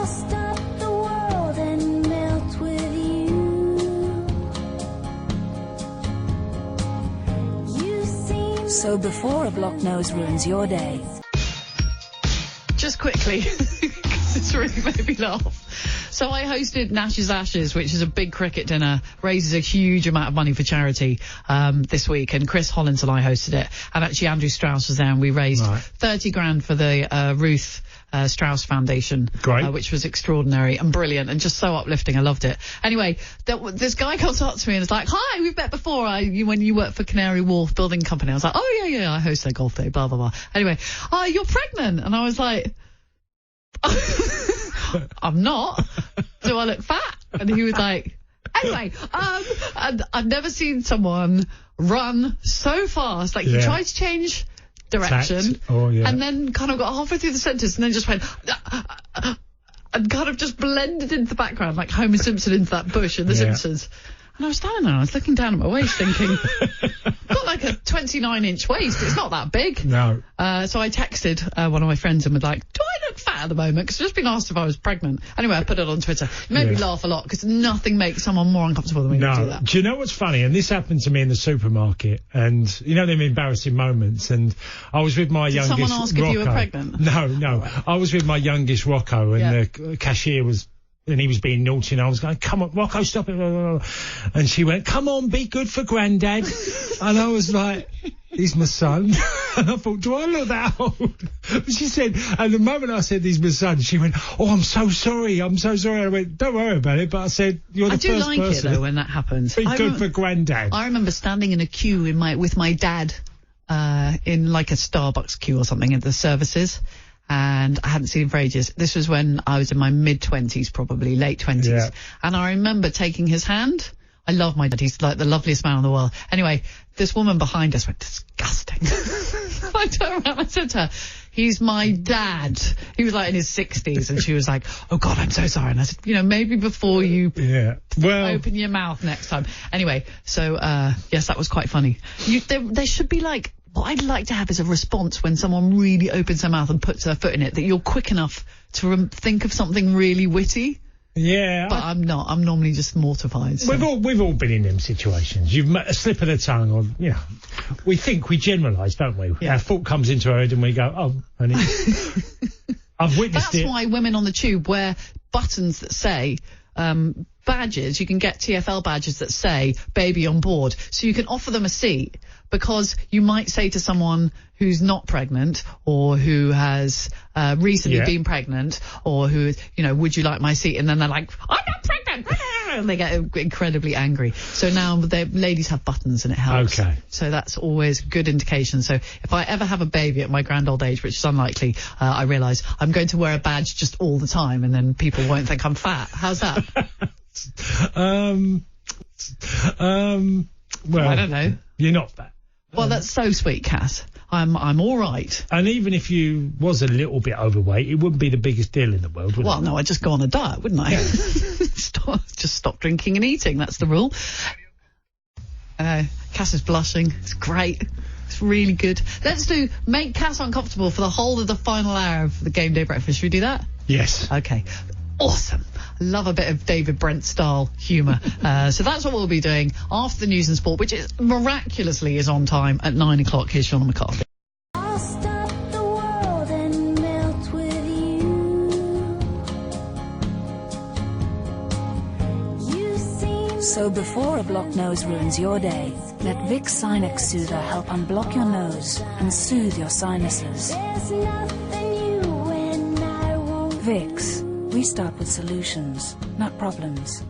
I'll stop the world and melt with you. You seem So before a blocked nose ruins your day, Just quickly, because it's really made me laugh. So I hosted Nash's Ashes, which is a big cricket dinner, raises a huge amount of money for charity this week, and Chris Hollins and I hosted it. And actually Andrew Strauss was there, and we raised 30 grand for the Ruth Strauss Foundation, which was extraordinary and brilliant and just so uplifting. I loved it. Anyway, this guy comes up to me and is like, "Hi, we've met before. When you worked for Canary Wharf Building Company." I was like, "Oh yeah, I host their golf day, blah blah blah." Anyway, "You're pregnant," and I was like, "I'm not. Do I look fat?" And he was like, anyway, and I've never seen someone run so fast. Like, he tried to change direction and then kind of got halfway through the sentence and then just went and kind of just blended into the background like Homer Simpson into that bush in The Simpsons. And I was standing there and I was looking down at my waist thinking, got like a 29-inch waist. It's not that big. No. So I texted one of my friends and was like, "Do I look fat at the moment?" Because I've just been asked if I was pregnant. Anyway, I put it on Twitter. It made me laugh a lot because nothing makes someone more uncomfortable than when you do that. Do you know what's funny? And this happened to me in the supermarket. And you know them embarrassing moments. And I was with my youngest someone ask Rocco. If you were pregnant? No. Right. I was with my youngest Rocco, and the cashier was... And he was being naughty, and I was going, "Come on, Rocco, stop it." And she went, "Come on, be good for Grandad." And I was like, "He's my son." And I thought, do I look that old? But she said, and the moment I said, "He's my son," she went, "Oh, I'm so sorry. I went, "Don't worry about it." But I said, "You're the first person." I do like it, though, when that happens. Be good for Grandad. I remember standing in a queue with my dad in like a Starbucks queue or something at the services. And I hadn't seen him for ages. This was when I was in my mid-20s, probably, late 20s. Yeah. And I remember taking his hand. I love my dad. He's like the loveliest man in the world. Anyway, this woman behind us went, "Disgusting." I turned around and I said to her, "He's my dad." He was like in his 60s. And she was like, "Oh, God, I'm so sorry." And I said, maybe before you open your mouth next time. Anyway, so, yes, that was quite funny. There should be like... What I'd like to have is a response when someone really opens their mouth and puts their foot in it, that you're quick enough to think of something really witty. Yeah. But I'm not. I'm normally just mortified. So. We've all been in them situations. You've met a slip of the tongue, or, we generalise, don't we? Yeah. Our thought comes into our head and we go, "Oh, honey." I've witnessed it. That's why women on the tube wear buttons that say, badges. You can get TfL badges that say "baby on board," so you can offer them a seat, because you might say to someone who's not pregnant or who has recently been pregnant, or who, "Would you like my seat?" And then they're like, "I'm not pregnant," and they get incredibly angry. So now ladies have buttons and it helps. Okay. So that's always a good indication. So if I ever have a baby at my grand old age, which is unlikely, I realise I'm going to wear a badge just all the time, and then people won't think I'm fat. How's that? Well, I don't know. You're not fat. Well, that's so sweet, Cass. I'm all right. And even if you was a little bit overweight, it wouldn't be the biggest deal in the world, would it? Well, no, I'd just go on a diet, wouldn't I? Just stop drinking and eating. That's the rule. Cass is blushing. It's great. It's really good. Let's make Cass uncomfortable for the whole of the final hour of the Game Day Breakfast. Should we do that? Yes. Okay. Awesome. Love a bit of David Brent style humour. So that's what we'll be doing after the news and sport, which miraculously is on time at 9 o'clock. Here's Sean McCarthy. I'll stop the world and melt with you. You seem so before a blocked nose ruins your day, let Vicks Sinex Soother help unblock your nose and soothe your sinuses. there's nothing you and I won't. Vicks. We start with solutions, not problems.